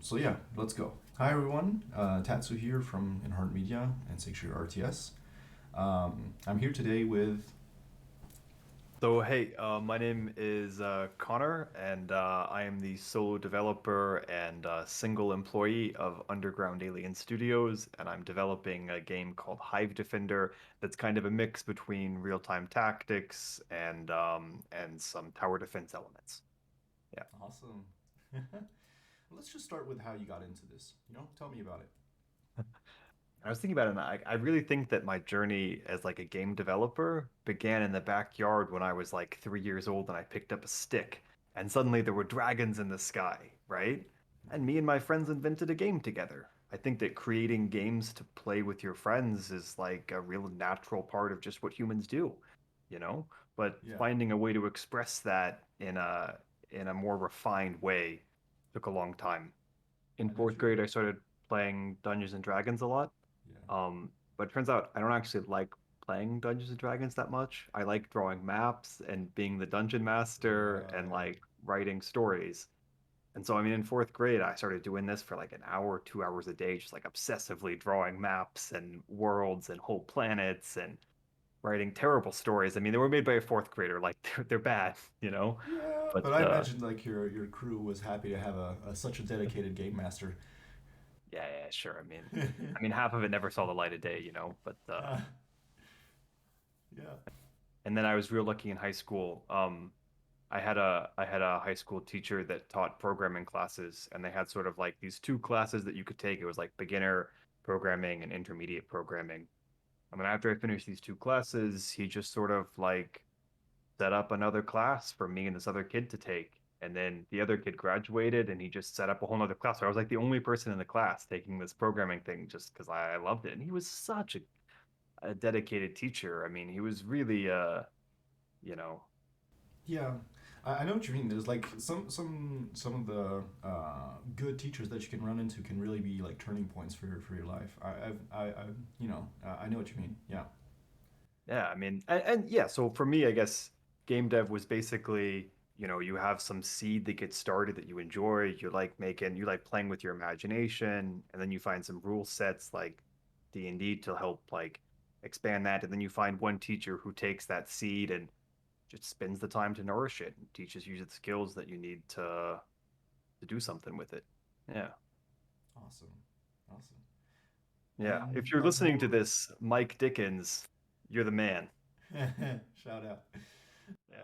So yeah, let's go. Hi everyone, Tatsu here from Enhearten Media and Six-Year RTS. I'm here today with. So, hey, my name is Connor, and I am the solo developer and single employee of Underground Alien Studios, and I'm developing a game called Hive Defender that's kind of a mix between real-time tactics and some tower defense elements. Yeah. Awesome. Let's just start with how you got into this. Tell me about it. I was thinking about it, and I really think that my journey as like a game developer began in the backyard when I was like 3 years old and I picked up a stick and suddenly there were dragons in the sky, right? And me and my friends invented a game together. I think that creating games to play with your friends is like a real natural part of just what humans do, you know? But Yeah, finding a way to express that in a more refined way took a long time. In I know what fourth you mean. grade, I started playing Dungeons and Dragons a lot. Yeah. But it turns out I don't actually like playing Dungeons and Dragons that much. I like drawing maps and being the dungeon master and Right. like writing stories. And so, I mean, in fourth grade, I started doing this for like an hour, 2 hours a day, just like obsessively drawing maps and worlds and whole planets and writing terrible stories. I mean, they were made by a fourth grader, like they're bad, you know? Yeah, But but I imagine like your crew was happy to have such a dedicated game master. yeah, sure. I mean, half of it never saw the light of day, you know? But Uh, yeah. and then I was real lucky in high school. I had a high school teacher that taught programming classes, and they had sort of like these two classes that you could take. It was like beginner programming and intermediate programming. And then after I finished these two classes, he just sort of like set up another class for me and this other kid to take. And then the other kid graduated, and he just set up a whole other class. So I was like the only person in the class taking this programming thing just because I loved it. And he was such a dedicated teacher. I mean, he was really you know, Yeah, I know what you mean. There's like some of the good teachers that you can run into can really be like turning points for your life. I know what you mean. Yeah. Yeah, I mean, and yeah, so for me, I guess game dev was basically, you have some seed that gets started that you enjoy, you like playing with your imagination, and then you find some rule sets like D&D to help like expand that, and then you find one teacher who takes that seed and just spends the time to nourish it and teaches you the skills that you need to do something with it. Yeah. Awesome. Awesome. Yeah. And If you're like listening to more. this, Mike Dickens, you're the man. Shout out. Yeah.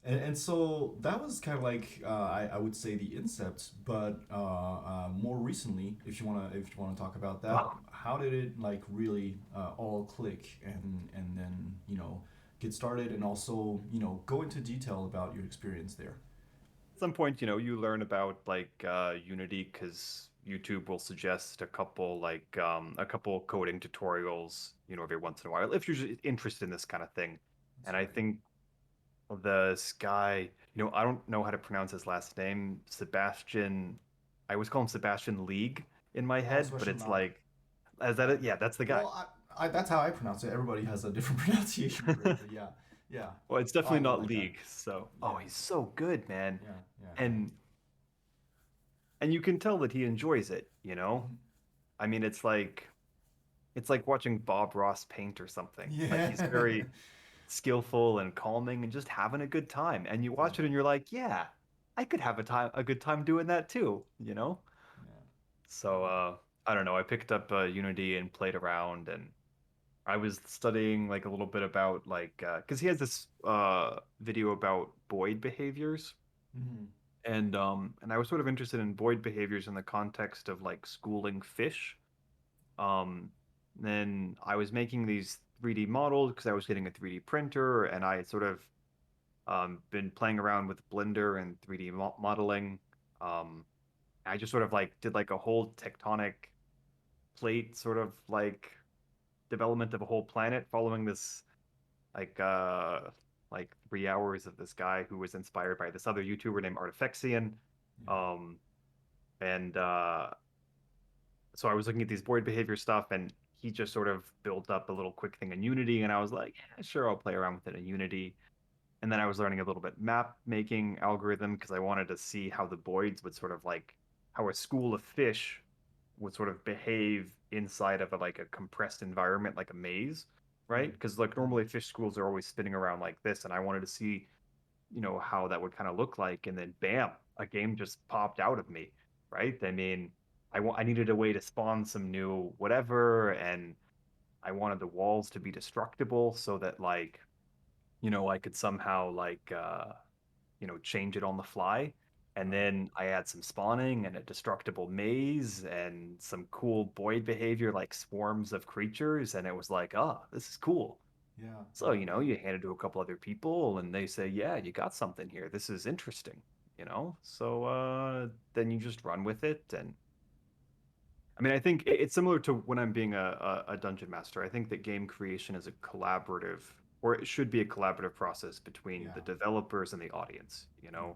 And so that was kind of like I would say the incept, but more recently, if you wanna talk about that, Oh. how did it like really all click and then get started and also go into detail about your experience there. At some point, you learn about like Unity because YouTube will suggest a couple coding tutorials, every once in a while if you're just interested in this kind of thing. That's And I right. think this guy, I don't know how to pronounce his last name, Sebastian. I always call him Sebastian League in my Oh, head, but special it's log. like, is that it? Yeah, that's the guy. Well, that's how I pronounce it. Everybody has a different pronunciation for it, but yeah, yeah. Well, it's I definitely go not like that. League. So, oh, Yeah, he's so good, man. yeah, yeah, yeah. And and you can tell that he enjoys it. Mhm. I mean, it's like watching Bob Ross paint or something. Like Yeah, he's very skillful and calming and just having a good time. And you yeah, watch it and you're like, yeah, I could have a good time doing that too. yeah. So I don't know. I picked up Unity and played around, and I was studying like a little bit about like because he has this video about Boyd behaviors, Hmm. and I was sort of interested in Boyd behaviors in the context of like schooling fish. Um, then I was making these 3D models because I was getting a 3D printer, and I sort of been playing around with Blender and 3D modeling. Um, I just sort of like did like a whole tectonic plate sort of like development of a whole planet following this like uh like 3 hours of this guy who was inspired by this other YouTuber named Artifexian. Yeah. Um, and so I was looking at these Boyd behavior stuff, and he just sort of built up a little quick thing in Unity, and I was like, yeah, sure, I'll play around with it in Unity. And then I was learning a little bit map making algorithm because I wanted to see how the Boyds would sort of like how a school of fish would sort of behave inside of like a compressed environment, like a maze, right? Mm. Because like Mm. normally fish schools are always spinning around like this, and I wanted to see, how that would kind of look like, and then bam, a game just popped out of me, right? I mean, I needed a way to spawn some new whatever, and I wanted the walls to be destructible so that like, I could somehow like change it on the fly. And Right. then I had some spawning and a destructible maze and some cool void behavior like swarms of creatures. And it was like, oh, this is cool. Yeah. So, Yeah. you hand it to a couple other people and they say, yeah, you got something here. This is interesting. So then you just run with it. And I mean, I think it's similar to when I'm being a dungeon master. I think that game creation is a collaborative, or it should be a collaborative process between the Yeah. developers and the audience. Yeah.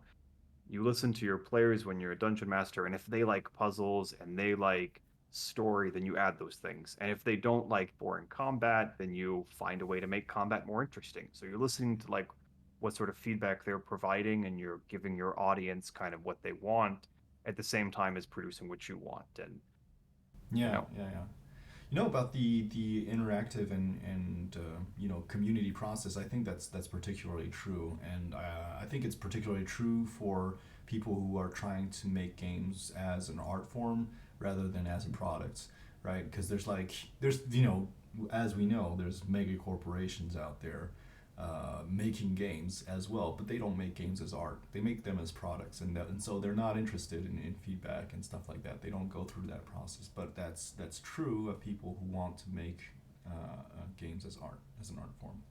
You listen to your players when you're a dungeon master, and if they like puzzles and they like story, then you add those things. And if they don't like boring combat, then you find a way to make combat more interesting. So you're listening to like what sort of feedback they're providing, and you're giving your audience kind of what they want at the same time as producing what you want. And you Yeah. know, Yeah. Yeah. About the interactive and community process. I think that's particularly true, and I think it's particularly true for people who are trying to make games as an art form rather than as a product, right? Because there's as we know, there's mega corporations out there making games as well, but they don't make games as art. They make them as products, and so they're not interested in feedback and stuff like that. They don't go through that process. But that's true of people who want to make games as art, as an art form.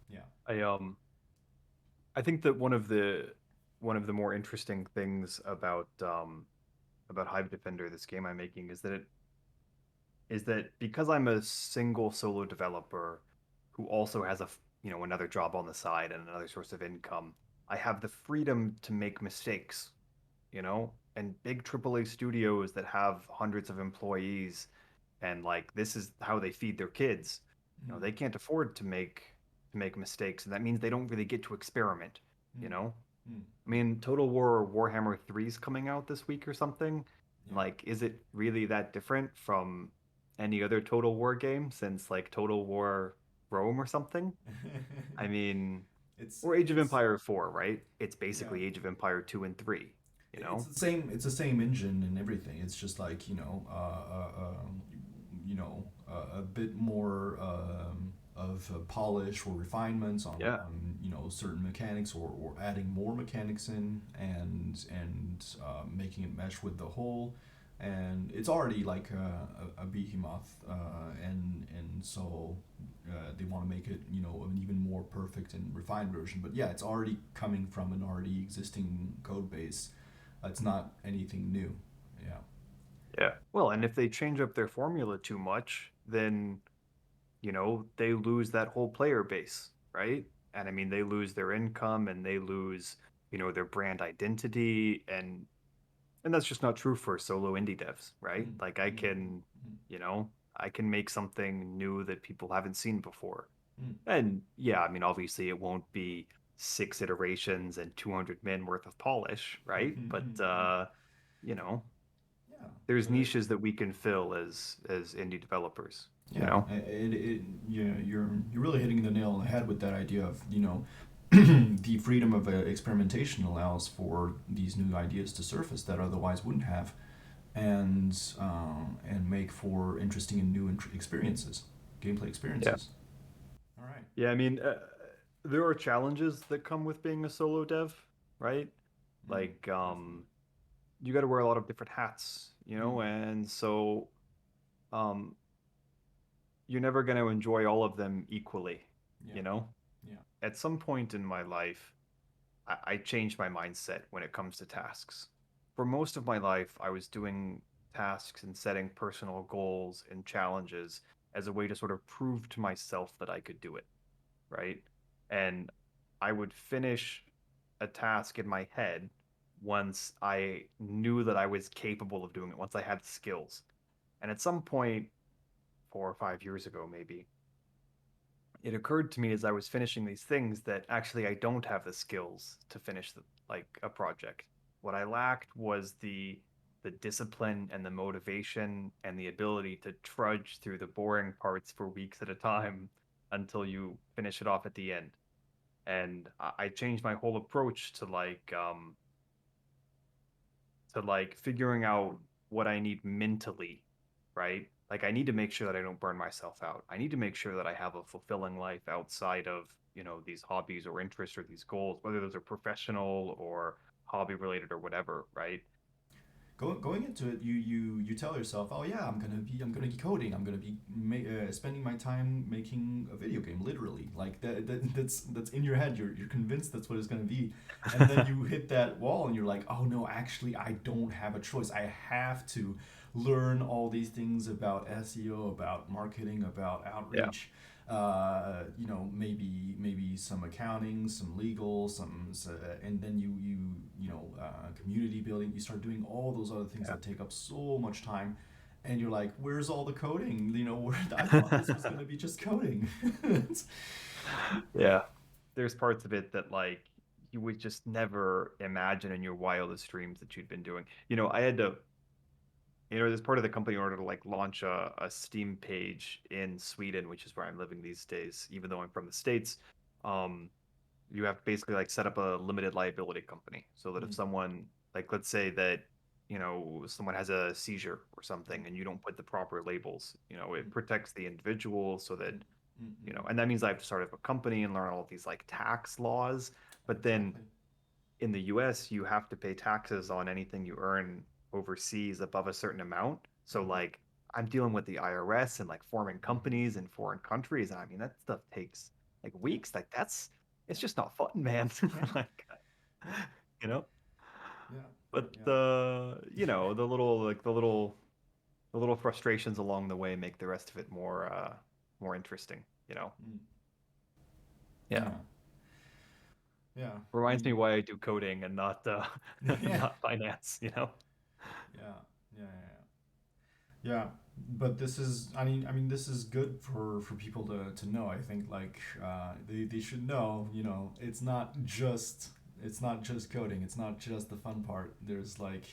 Yeah. I um I think that one of the more interesting things about Hive Defender, this game I'm making, is that because I'm a single solo developer who also has another job on the side and another source of income, I have the freedom to make mistakes. And big AAA studios that have hundreds of employees and like this is how they feed their kids. Mm. They can't afford to make mistakes, and that means they don't really get to experiment, you Mm. know? Mm. I Mm. mean, Total War Warhammer 3 is coming out this week or something. Yeah. Like, is it really that different from any other Total War game since like Total War Rome or something? I mean, it's or Age of it's Empire 4, right? It's yeah. basically Age of Empire 2 and 3, you It's know? the same. It's the same engine and everything. It's just like a bit more of polish or refinements Yeah. on certain mechanics, or adding more mechanics in, and making it mesh with the whole. And it's already like a behemoth, and so they want to make it an even more perfect and refined version. But yeah, it's already coming from an already existing code base. It's not anything new. Yeah. Yeah. Well, and if they change up their formula too much, then they lose that whole player base, right? And I mean, they lose their income and they lose, their brand identity, and that's just not true for solo indie devs, right? Mm, Like I mm, can, mm, you know, I can make something new that people haven't seen before. mm, And yeah, I mean, obviously it won't be six iterations and 200 men worth of polish, mm, right? But mm. you know, Yeah. there's But niches that we can fill as indie developers, you yeah, know? you're really hitting the nail on the head with that idea of the freedom of experimentation allows for these new ideas to surface that otherwise wouldn't have, and make for interesting and new experiences, gameplay Yeah. experiences. All right. Yeah, I mean, there are challenges that come with being a solo dev, right? Mm, Like, definitely. you got to wear a lot of different hats, Mm, and so um, you're never going to enjoy all of them equally, yeah. you know? Yeah. At some point in my life, I changed my mindset when it comes to tasks. For most of my life, I was doing tasks and setting personal goals and challenges as a way to sort of prove to myself that I could do it, right? And I would finish a task in my head once I knew that I was capable of doing it, once I had skills. And at some point, 4 or 5 years ago, maybe, it occurred to me as I was finishing these things that actually I don't have the skills to finish like a project. What I lacked was the the discipline and the motivation and the ability to trudge through the boring parts for weeks at a time until you finish it off at the end. And I changed my whole approach to like figuring out what I need mentally, right? Like I need to make sure that I don't burn myself out. I need to make sure that I have a fulfilling life outside of, these hobbies or interests or these goals, whether those are professional or hobby related or whatever, right? Going into it, you tell yourself, oh yeah, I'm gonna be coding. I'm gonna be spending my time making a video game. Literally, like that's in your head. You're convinced that's what it's gonna be, and then you hit that wall, and you're like, oh no, actually, I don't have a choice. I have to learn all these things about SEO, about marketing, about Yeah. outreach. Maybe some accounting, some legal, and then community building. You start doing all those other things that take up so much time, and you're like, "Where's all the coding?" I thought this was gonna Yeah. be just coding. Yeah. There's parts of it that like you would just never imagine in your wildest dreams that you'd been doing. I had to, as part of the company in order to like launch a Steam page in Sweden, which is where I'm living these days, even though I'm from the States. Um, you have to basically like set up a limited liability company so that if Mm, someone, like let's say that someone has a seizure or mm, something and you don't put the proper labels, it mm, protects the individual so that, mm, mm, mm, mm. and that means I have to start up a company and learn all of these like tax laws. But then Exactly. in the US you have to pay taxes on anything you earn overseas above a certain amount. So Mm-hmm. like I'm dealing with the IRS and like forming Mm-hmm. companies in foreign countries, and I mean that stuff takes like Yeah. weeks. Like that's Yeah. it's just not fun, man. Yeah. Like, Yeah. you know. Yeah. Yeah. But Yeah. the little frustrations along the way make the rest of it more interesting. Mm. Yeah. Yeah. Yeah. Reminds me And why I do coding and not yeah. not finance. Yeah. Yeah. Yeah. Yeah, but this is good for people to know. I think like they should know. It's not just coding. It's not just the fun part. There's like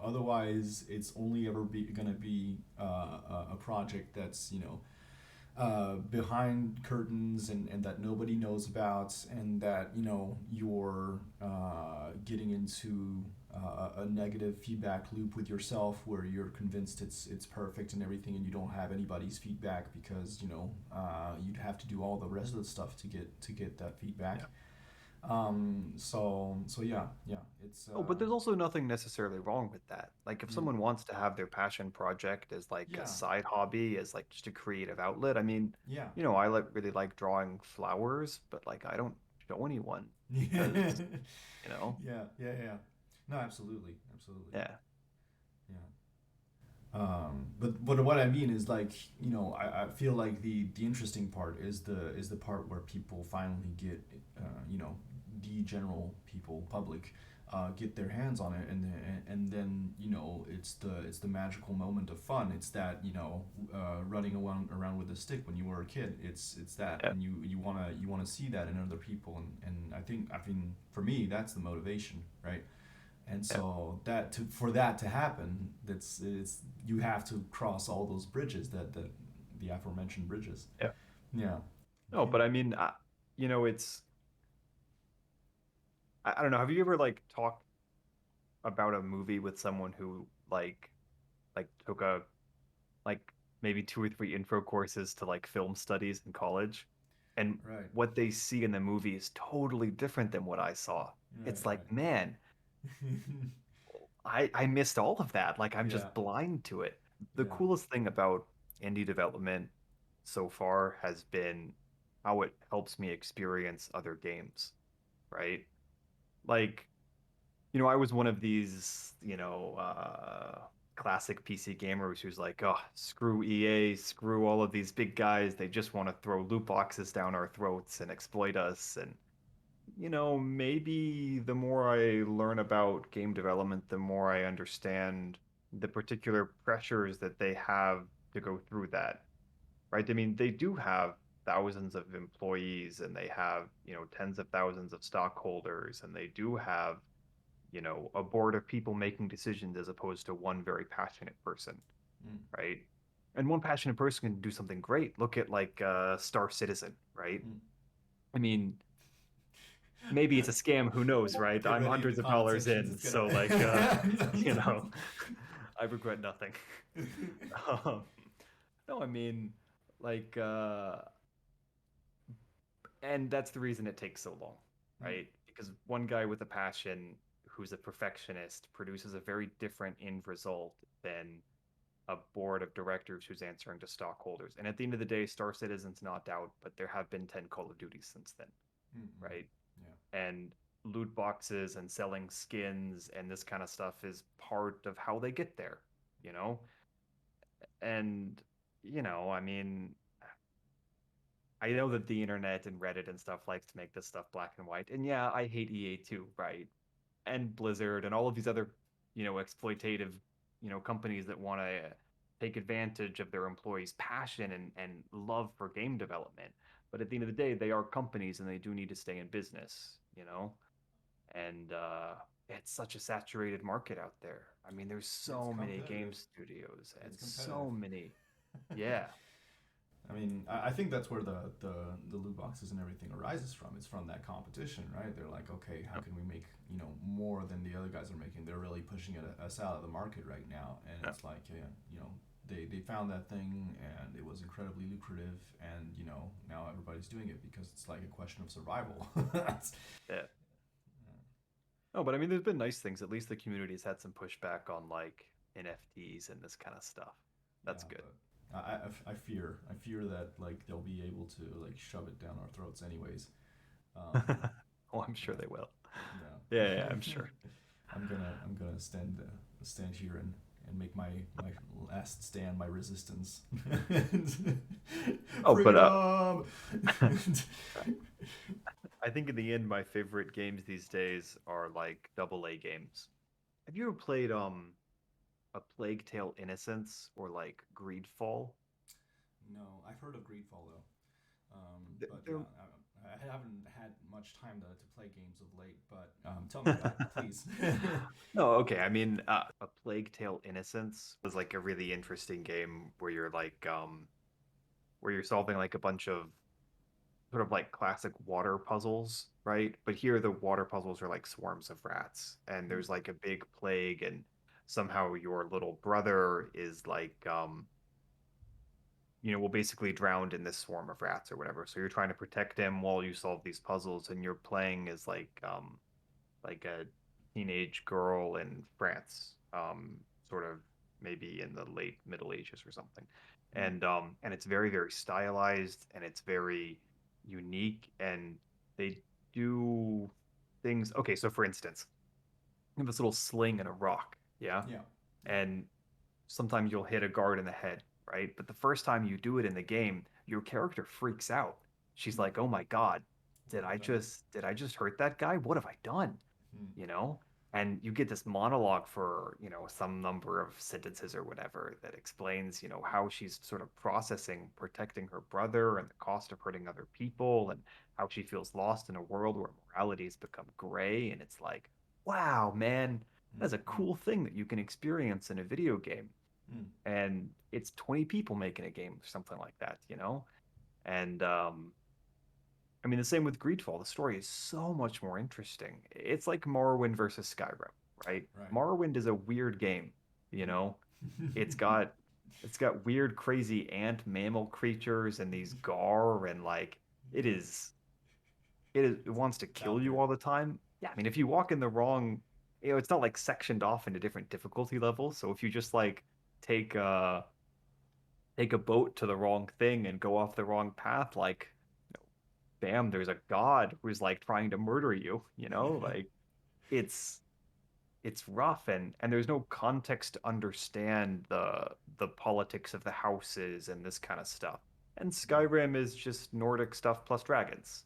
otherwise it's only ever gonna be a project that's behind curtains and that nobody knows about, and that you're getting into a negative feedback loop with yourself where you're convinced it's perfect and everything, and you don't have anybody's feedback because you'd have to do all the rest of the stuff to get that feedback. Yeah. So yeah, yeah, it's Oh, but there's also nothing necessarily wrong with that. Like if yeah, someone wants to have their passion project as like a yeah, side hobby, as like just a creative outlet, I mean, yeah. I really like drawing flowers, but like I don't show anyone because, Yeah, you know, yeah, yeah, yeah. No, absolutely, absolutely. yeah. Yeah. But what I mean is like I feel like the interesting part is the part where people finally get the general people public get their hands on it, and then it's the magical moment of fun. It's that running around with a stick when you were a kid. It's that, Yeah. and you wanna see that in other people, and I think for me that's the motivation, right? And Yeah. so for that to happen, it's you have to cross all those bridges, that the aforementioned bridges. Yeah. Yeah. No, but I mean, it's I don't know. Have you ever like talked about a movie with someone who like took a like maybe 2 or 3 intro courses to like film studies in college, and Right. what they see in the movie is totally different than what I saw. Right. It's like, man, I missed all of that. Like I'm Yeah. just blind to it. The Yeah. coolest thing about indie development so far has been how it helps me experience other games, right? Like I was one of these, classic PC gamers who's like, oh, screw EA, screw all of these big guys. They just want to throw loot boxes down our throats and exploit us. And, maybe the more I learn about game development, the more I understand the particular pressures that they have to go through that, right? I mean, they do have thousands of employees and they have, tens of thousands of stockholders and they do have a board of people making decisions as opposed to one very passionate person, Mm, right? And one passionate person can do something great. Look at like Star Citizen, right? mm. I mean, maybe it's a scam, who knows, right? Get I'm ready, the hundreds of comment dollars sections. in, It's gonna. so like you know, I regret nothing. Um, no, I mean, like and that's the reason it takes so long, Mm, right? Because one guy with a passion who's a perfectionist produces a very different end result than a board of directors who's answering to stockholders. And at the end of the day, Star Citizen's not out, but there have been 10 Call of Duties since then, mm, mm. right? Yeah. And loot boxes and selling skins and this kind of stuff is part of how they get there, you know? And, I mean, I know that the internet and Reddit and stuff likes to make this stuff black and white. And yeah, I hate EA too, right? And Blizzard and all of these other, exploitative, companies that want to take advantage of their employees' passion and love for game development. But at the end of the day, they are companies and they do need to stay in business. And it's such a saturated market out there. I mean, there's It's so many game competitive. studios It's and competitive. so many. Yeah. I mean, I think that's where the loot boxes and everything arises from. It's from that competition, right? They're like, okay, how Yep. can we make more than the other guys are making? They're really pushing us out of the market right now, and Yep. it's like, yeah, they found that thing and it was incredibly lucrative, and now everybody's doing it because it's like a question of survival. That's, Yeah. Oh, but I mean, there's been nice things. At least the community's had some pushback on like NFTs and this kind of stuff. yeah, That's good. but I fear that like they'll be able to like shove it down our throats anyways. Um, Oh, I'm sure yeah, they will. Yeah, yeah, yeah. I'm sure. I'm gonna stand here and make my last stand, my resistance. Oh, but Freedom. I think in the end, my favorite games these days are like double A games. Have you ever played a Plague Tale Innocence or like Greedfall? No, I've heard of Greedfall though. But yeah, They're I haven't had much time to play games of late. But tell me about it, please. No, okay. I mean, a Plague Tale Innocence was like a really interesting game where you're like where you're solving like a bunch of sort of like classic water puzzles, right? But here the water puzzles are like swarms of rats, and Hmm, there's like a big plague, and somehow your little brother is like, well, basically drowned in this swarm of rats or whatever. So you're trying to protect him while you solve these puzzles, and you're playing as like a teenage girl in France, sort of maybe in the late Middle Ages or something. hmm, And it's very, very stylized and it's very unique and they do things. Okay, so for instance, you have this little sling and a rock, yeah? yeah, yeah. And sometimes you'll hit a guard in the head, right? But the first time you do it in the game, your character freaks out. She's Hmm, like, "Oh my God, what did have I I done? just hurt that guy? What have I done?" Hmm, you know? And you get this monologue for, some number of sentences or whatever that explains, how she's sort of processing protecting her brother and the cost of hurting other people and how she feels lost in a world where morality has become gray. And it's like, wow, man, hmm, that's a hmm, cool thing that you can experience in a video game. hmm. And it's 20 people making a game or something like that? And I mean, the same with Greedfall. The story is so much more interesting. It's like Morrowind versus Skyrim, right? Right. Morrowind is a weird game, you know. It's Hmm. got it's got weird, crazy ant mammal creatures and these gar and like it is it wants to It's kill out you there. all the time. Yeah, I mean, if you walk in the wrong, it's not like sectioned off into different difficulty levels. So if you just like take a take a boat to the wrong thing and go off the wrong path, like bam, there's a god who's like trying to murder you. Like it's it's rough and there's no context to understand the politics of the houses and this kind of stuff. And Hmm. Skyrim is just Nordic stuff plus dragons.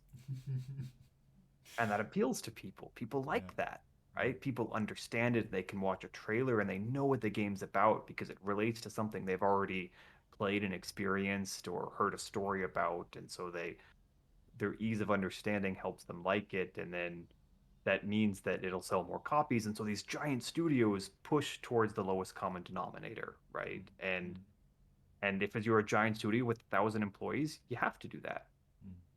And that appeals to people. People Yeah. like that, Yeah. right? People understand it. They can watch a trailer and they know what the game's about because it relates to something they've already played and experienced or heard a story about. And so their ease of understanding helps them like it. And then that means that it'll sell more copies. And so these giant studios push towards the lowest common denominator, right? And if you're a giant studio with 1,000 employees, you have to do that,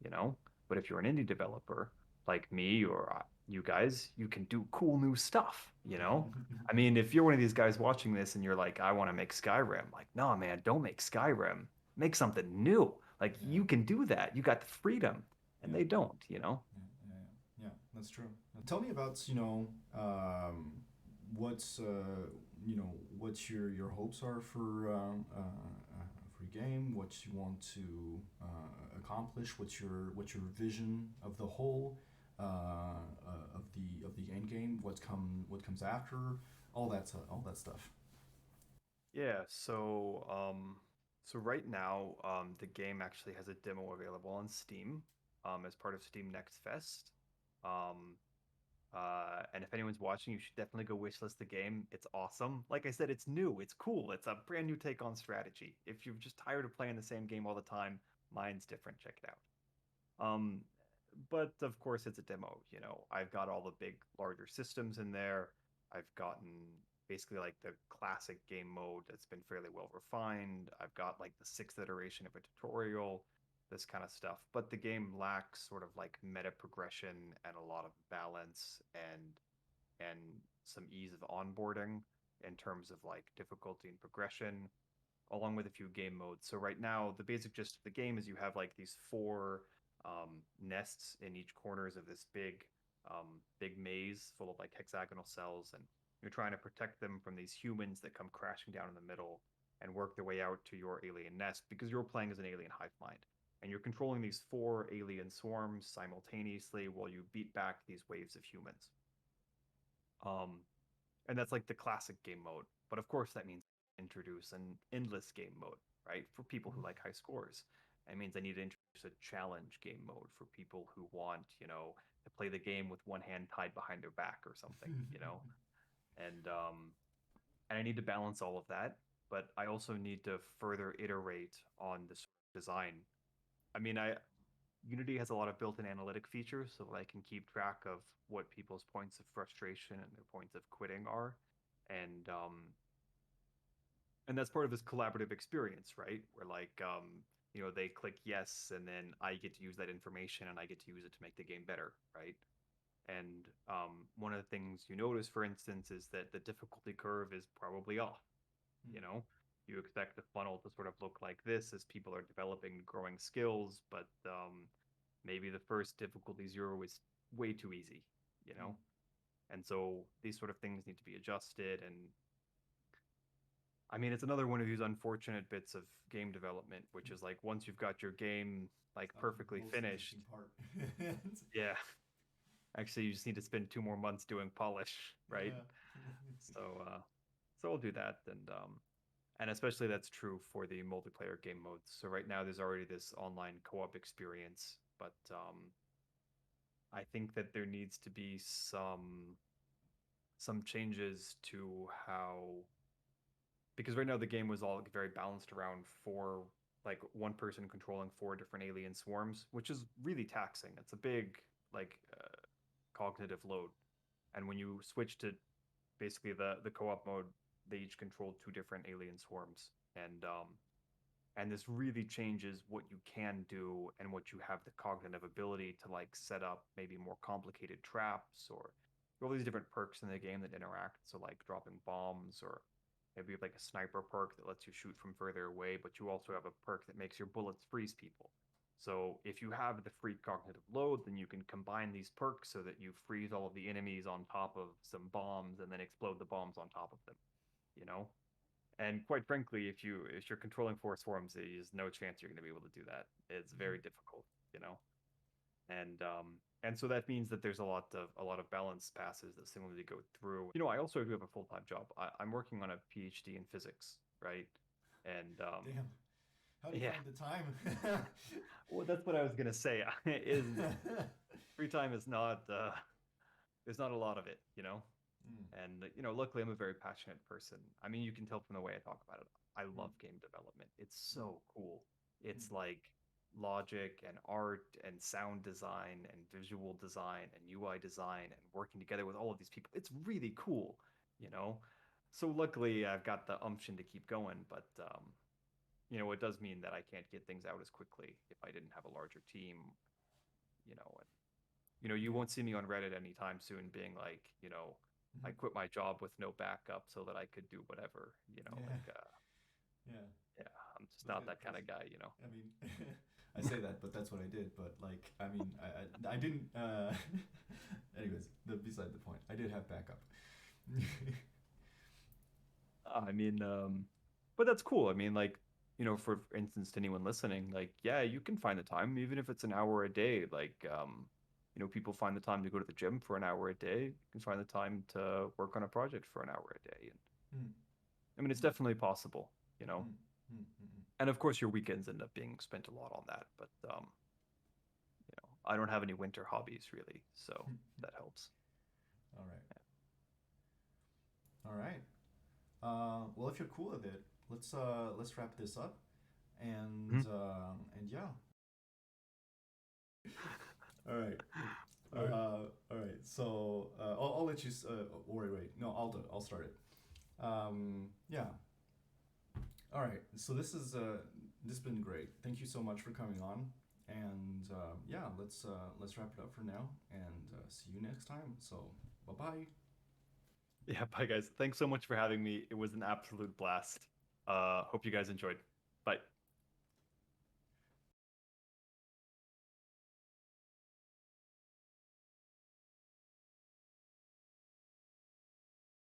you know? But if you're an indie developer like me or you guys, you can do cool new stuff, you know? I mean, if you're one of these guys watching this and you're like, I want to make Skyrim, like, no, man, don't make Skyrim. Make something new. Like, Yeah. you can do that. You got the freedom, and Yeah. they don't, you know? Yeah, yeah, yeah, yeah, that's true. Tell me about what's what your hopes are for your game, what you want to accomplish, what's your vision of the whole of the end game, what comes after, all that stuff. Yeah, so right now, the game actually has a demo available on Steam, as part of Steam Next Fest. Um, and if anyone's watching, you should definitely go wishlist the game. It's awesome. Like I said, it's new, it's cool, it's a brand new take on strategy. If you're just tired of playing the same game all the time, mine's different. Check it out. But of course, it's a demo. You know, I've got all the big, larger systems in there. I've gotten basically like the classic game mode that's been fairly well refined. I've got like the sixth iteration of a tutorial, this kind of stuff. But the game lacks sort of like meta progression and a lot of balance and some ease of onboarding in terms of like difficulty and progression, along with a few game modes. So right now, the basic gist of the game is you have like these four nests in each corners of this big maze full of like hexagonal cells, and you're trying to protect them from these humans that come crashing down in the middle and work their way out to your alien nest because you're playing as an alien hive mind. And you're controlling these four alien swarms simultaneously while you beat back these waves of humans. Um, and that's like the classic game mode. But of course, that means introduce an endless game mode, right? For people who like high scores. It means I need to introduce a challenge game mode for people who want, to play the game with one hand tied behind their back or something, you know? And and I need to balance all of that, but I also need to further iterate on the design. I mean, I Unity has a lot of built-in analytic features so that I can keep track of what people's points of frustration and their points of quitting are. And and that's part of this collaborative experience, right? Where they click yes and then I get to use that information and I get to use it to make the game better, right? And one of the things you notice, for instance, is that the difficulty curve is probably off. You know, you expect the funnel to sort of look like this as people are developing, growing skills, but maybe the first difficulty zero is way too easy, you know? And so these sort of things need to be adjusted. And I mean, it's another one of these unfortunate bits of game development, which is like once you've got your game like It's not the perfectly most finished, interesting part. yeah, actually you just need to spend 2 more months doing polish, right? Yeah. So so I'll do that, and especially that's true for the multiplayer game modes. So right now there's already this online co-op experience, but I think that there needs to be some changes to how, because right now the game was all very balanced around four, like one person controlling four different alien swarms, which is really taxing. It's a big like cognitive load. And when you switch to basically the co-op mode, they each control two different alien swarms, and this really changes what you can do and what you have the cognitive ability to like set up maybe more complicated traps or all these different perks in the game that interact. So like dropping bombs, or maybe you have like a sniper perk that lets you shoot from further away, but you also have a perk that makes your bullets freeze people. So if you have the free cognitive load, then you can combine these perks so that you freeze all of the enemies on top of some bombs and then explode the bombs on top of them, you know? And quite frankly, if you're controlling four swarms, there's no chance you're going to be able to do that. It's very difficult, you know. And so that means that there's a lot of balance passes that still need to go through. I also do have a full-time job. I'm working on a PhD in physics, right? And Damn. How do you yeah, find the time? well, that's what I was gonna say. Is free time is not there's not a lot of it, you know. Mm, And luckily, I'm a very passionate person. I mean, you can tell from the way I talk about it. I mm, love game development. It's mm, so cool. mm, It's like logic and art and sound design and visual design and UI design and working together with all of these people. It's really cool, you know? So luckily I've got the umption to keep going, but it does mean that I can't get things out as quickly if I didn't have a larger team, and you Yeah. won't see me on Reddit anytime soon being like, I Mhm. quit my job with no backup so that I could do whatever, Yeah. Yeah. yeah, I'm just But not that kind that's, of guy. I mean, I say that, but that's what I did. But like, I mean, I didn't. Anyways, beside the point. I did have backup. I mean, but that's cool. I mean, like, for instance, to anyone listening, like, yeah, you can find the time, even if it's an hour a day. Like, people find the time to go to the gym for an hour a day. You can find the time to work on a project for an hour a day. And Mm, I mean, it's mm, definitely possible. mm, mm, mm, And of course, your weekends end up being spent a lot on that. But, I don't have any winter hobbies really, so mm. that helps. All right. All right. Well, if you're cool with it, let's wrap this up, Mhm. and yeah. All right. All right. All right. So I'll let you. Wait. No, I'll start it. Yeah. All right. So this has been great. Thank you so much for coming on. And yeah, let's wrap it up for now, and see you next time. So bye bye. Yeah, bye guys. Thanks so much for having me. It was an absolute blast. Hope you guys enjoyed. Bye.